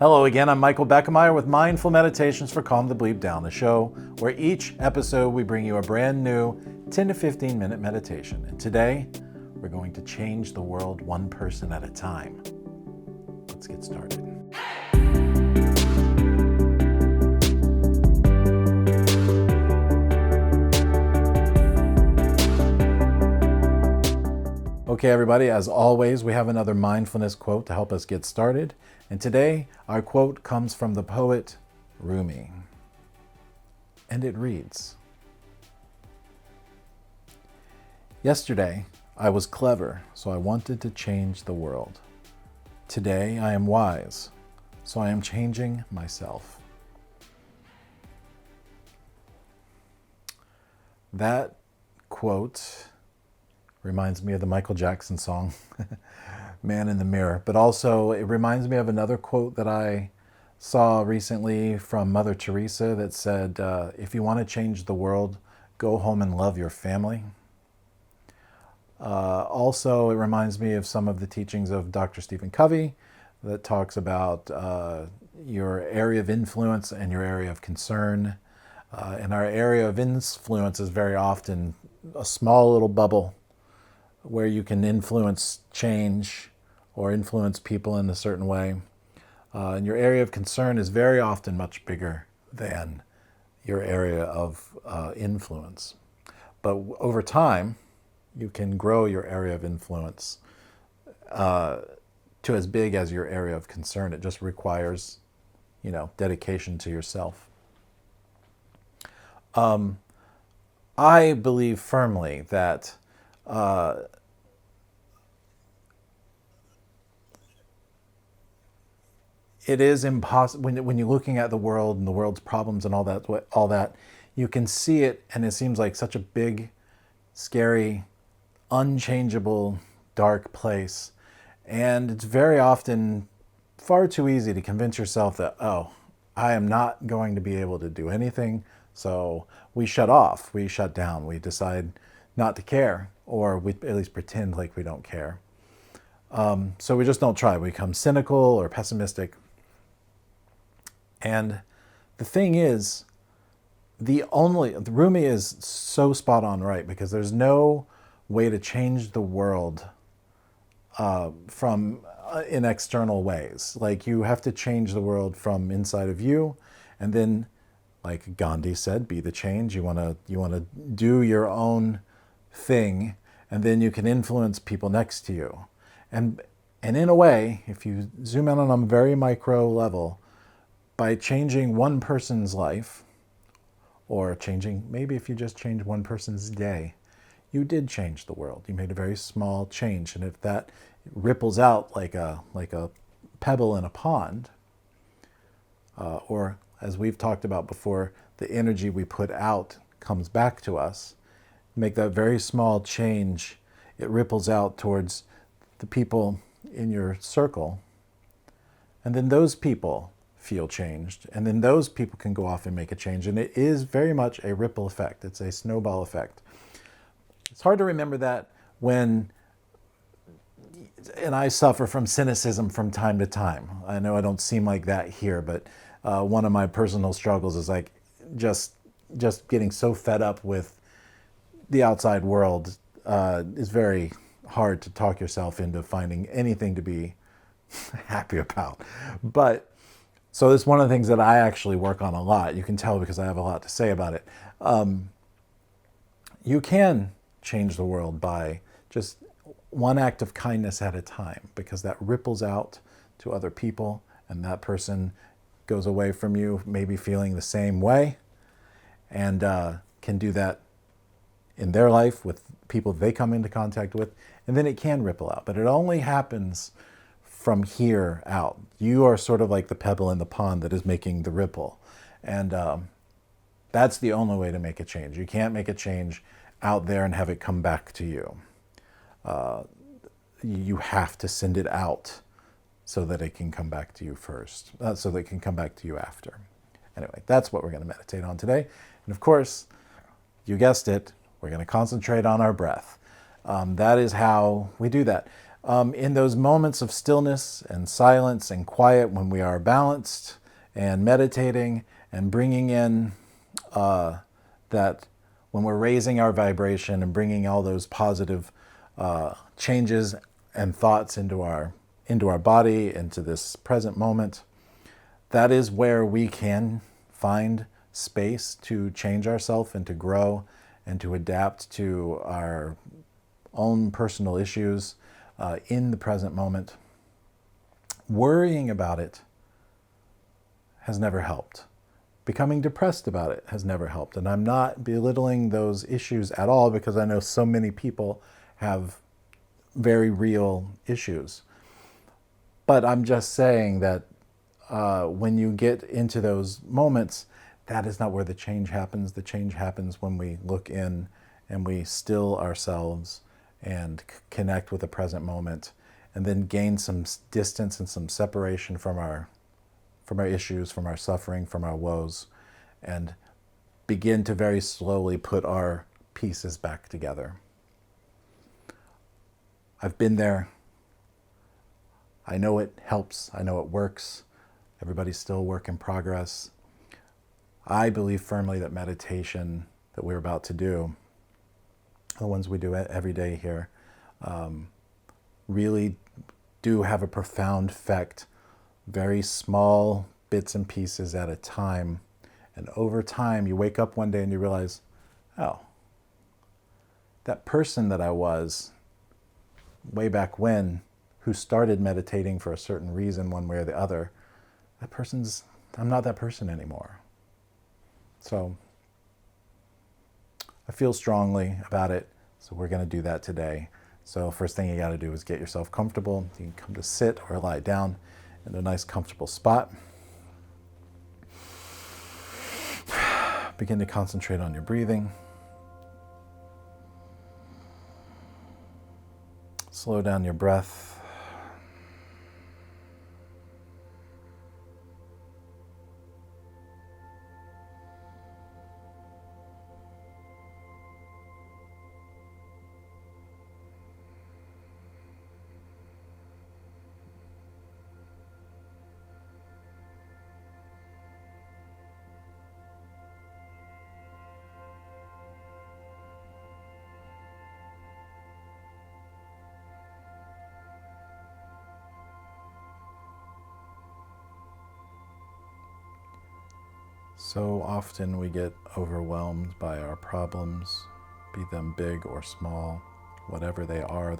Hello again, I'm Michael Beckemeyer with Mindful Meditations for Calm the Bleep Down, the show where each episode we bring you a brand new 10 to 15 minute meditation. And today, we're going to change the world one person at a time. Let's get started. Okay, everybody, as always, we have another mindfulness quote to help us get started. And today, our quote comes from the poet Rumi. And it reads, "Yesterday, I was clever, so I wanted to change the world. Today, I am wise, so I am changing myself." That quote reminds me of the Michael Jackson song, Man in the Mirror. But also, it reminds me of another quote that I saw recently from Mother Teresa that said, if you want to change the world, go home and love your family. Also, it reminds me of some of the teachings of Dr. Stephen Covey that talks about your area of influence and your area of concern. And our area of influence is very often a small little bubble where you can influence change or influence people in a certain way. And your area of concern is very often much bigger than your area of influence. But over time, you can grow your area of influence to as big as your area of concern. It just requires, dedication to yourself. I believe firmly that it is impossible when you're looking at the world and the world's problems and all that, you can see it, and it seems like such a big, scary, unchangeable, dark place. And it's very often far too easy to convince yourself that, I am not going to be able to do anything. So we shut off, we shut down, we decide not to care, or we at least pretend like we don't care. So we just don't try. We become cynical or pessimistic. And the thing is, Rumi is so spot on right, because there's no way to change the world in external ways. Like, you have to change the world from inside of you, and then, like Gandhi said, be the change. You want to do your own thing, and then you can influence people next to you. And in a way, if you zoom in on a very micro level, by changing one person's life, or maybe if you just change one person's day, you did change the world. You made a very small change. And if that ripples out like a pebble in a pond, or as we've talked about before, the energy we put out comes back to us. Make that very small change, it ripples out towards the people in your circle. And then those people feel changed. And then those people can go off and make a change. And it is very much a ripple effect. It's a snowball effect. It's hard to remember that and I suffer from cynicism from time to time. I know I don't seem like that here, but one of my personal struggles is like just getting so fed up with the outside world is very hard to talk yourself into finding anything to be happy about. So it's one of the things that I actually work on a lot. You can tell because I have a lot to say about it. You can change the world by just one act of kindness at a time, because that ripples out to other people, and that person goes away from you maybe feeling the same way, and can do that in their life with people they come into contact with, and then it can ripple out. But it only happens from here out. You are sort of like the pebble in the pond that is making the ripple. And that's the only way to make a change. You can't make a change out there and have it come back to you. You have to send it out so that it can come back to you first, so that it can come back to you after. Anyway, that's what we're going to meditate on today. And of course, you guessed it, we're going to concentrate on our breath. That is how we do that. in those moments of stillness and silence and quiet, when we are balanced and meditating and bringing in that, when we're raising our vibration and bringing all those positive changes and thoughts into our body, into this present moment, that is where we can find space to change ourselves and to grow and to adapt to our own personal issues in the present moment. Worrying about it has never helped. Becoming depressed about it has never helped. And I'm not belittling those issues at all, because I know so many people have very real issues. But I'm just saying that when you get into those moments, that is not where the change happens. The change happens when we look in and we still ourselves and connect with the present moment, and then gain some distance and some separation from our issues, from our suffering, from our woes, and begin to very slowly put our pieces back together. I've been there. I know it helps. I know it works. Everybody's still a work in progress. I believe firmly that meditation that we're about to do, the ones we do every day here, really do have a profound effect. Very small bits and pieces at a time. And over time, you wake up one day and you realize, oh, that person that I was way back when, who started meditating for a certain reason, one way or the other, I'm not that person anymore. So I feel strongly about it. So we're going to do that today. So first thing you got to do is get yourself comfortable. You can come to sit or lie down in a nice comfortable spot. Begin to concentrate on your breathing. Slow down your breath. So often we get overwhelmed by our problems, be them big or small. Whatever they are.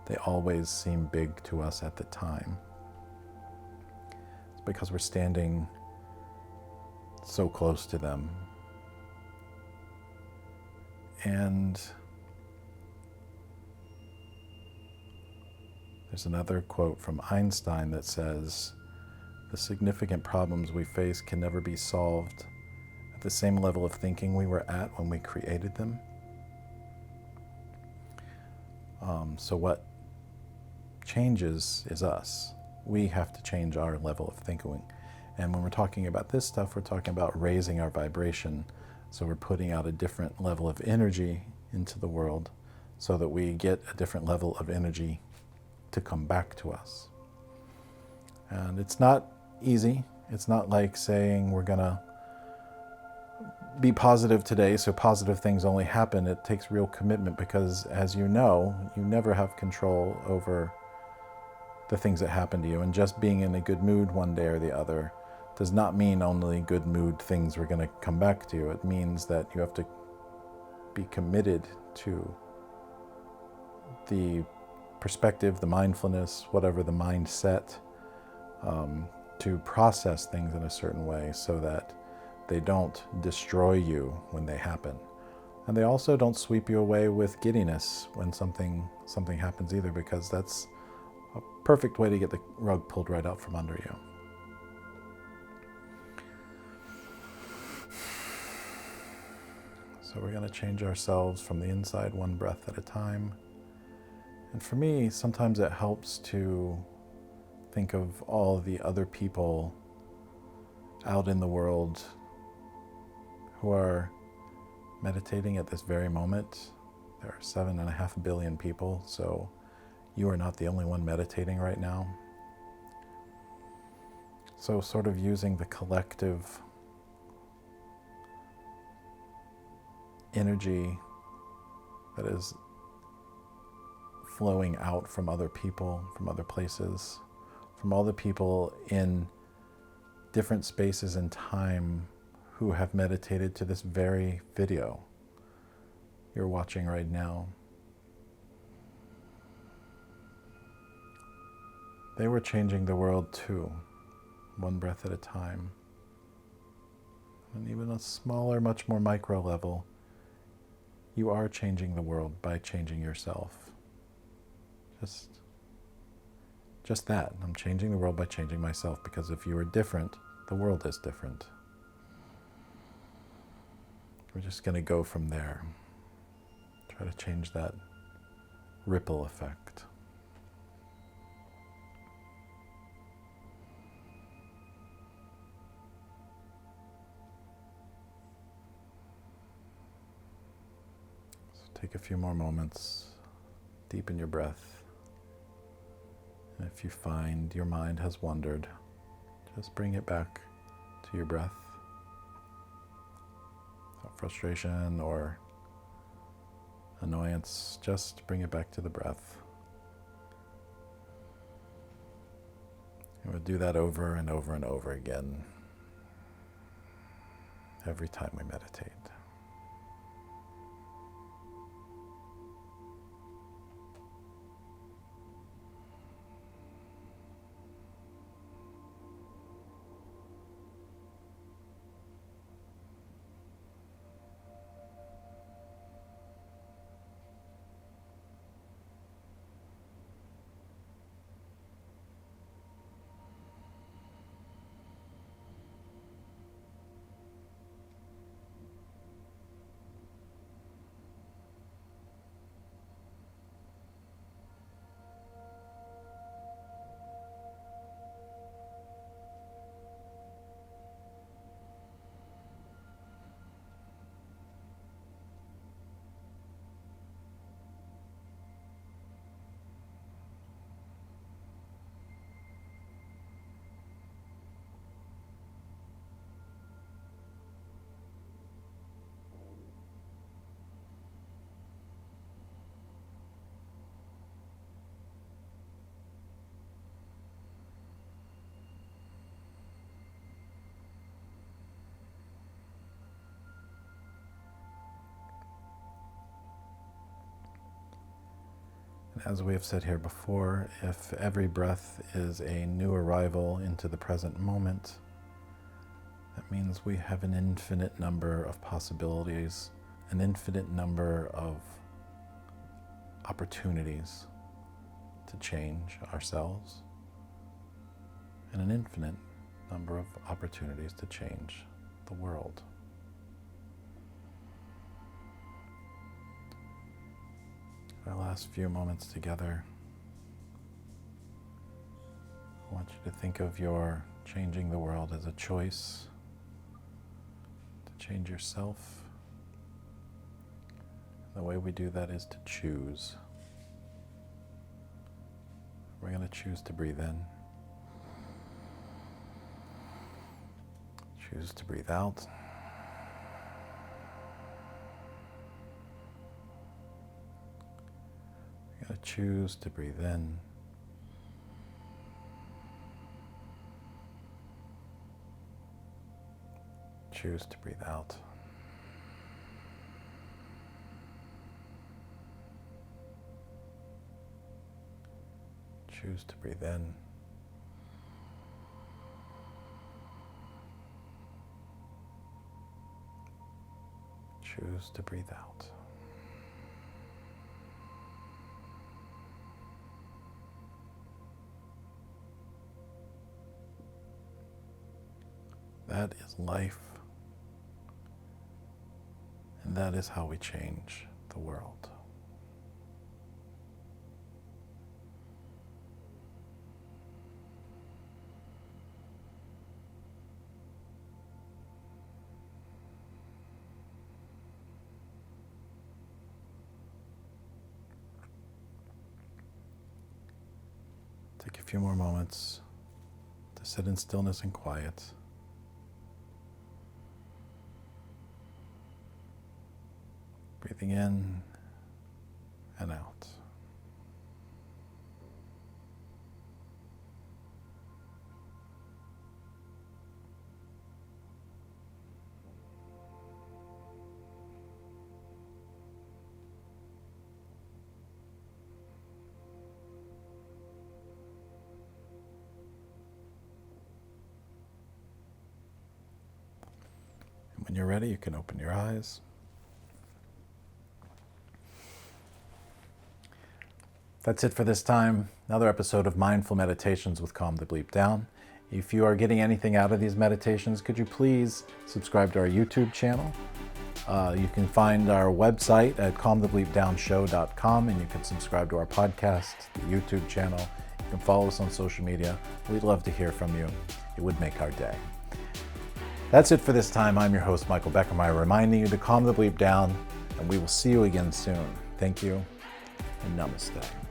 They always seem big to us at the time. It's because we're standing so close to them. And there's another quote from Einstein that says, "The significant problems we face can never be solved at the same level of thinking we were at when we created them." So what changes is us. We have to change our level of thinking. And when we're talking about this stuff, we're talking about raising our vibration. So we're putting out a different level of energy into the world so that we get a different level of energy to come back to us. And it's not easy. It's not like saying we're gonna be positive today, so positive things only happen. It takes real commitment because, as you know, you never have control over the things that happen to you. And just being in a good mood one day or the other does not mean only good mood things are gonna come back to you. It means that you have to be committed to the perspective, the mindfulness, whatever the mindset, to process things in a certain way so that they don't destroy you when they happen. And they also don't sweep you away with giddiness when something happens either, because that's a perfect way to get the rug pulled right out from under you. So we're going to change ourselves from the inside one breath at a time. And for me, sometimes it helps to think of all the other people out in the world who are meditating at this very moment. There are 7.5 billion people, so You are not the only one meditating right now. So sort of using the collective energy that is flowing out from other people, from other places, from all the people in different spaces and time who have meditated to this very video you're watching right now. They were changing the world too, one breath at a time. And even a smaller, much more micro level, you are changing the world by changing yourself. Just that. I'm changing the world by changing myself, because if you are different, the world is different. We're just going to go from there. Try to change that ripple effect. So take a few more moments, deepen your breath. And if you find your mind has wandered, just bring it back to your breath. Without frustration or annoyance, just bring it back to the breath. And we'll do that over and over and over again, every time we meditate. As we have said here before, if every breath is a new arrival into the present moment, that means we have an infinite number of possibilities, an infinite number of opportunities to change ourselves, and an infinite number of opportunities to change the world. Our last few moments together, I want you to think of your changing the world as a choice to change yourself. The way we do that is to choose. We're going to choose to breathe in. Choose to breathe out. We're going to choose to breathe in. Choose to breathe out. Choose to breathe in. Choose to breathe out. That is life, and that is how we change the world. few more moments to sit in stillness and quiet. Breathing in and out. And when you're ready, you can open your eyes. That's it for this time. Another episode of Mindful Meditations with Calm the Bleep Down. If you are getting anything out of these meditations, could you please subscribe to our YouTube channel? You can find our website at calmthebleepdownshow.com, and you can subscribe to our podcast, the YouTube channel. You can follow us on social media. We'd love to hear from you. It would make our day. That's it for this time. I'm your host, Michael Beckermeyer, reminding you to calm the bleep down, and we will see you again soon. Thank you, and namaste.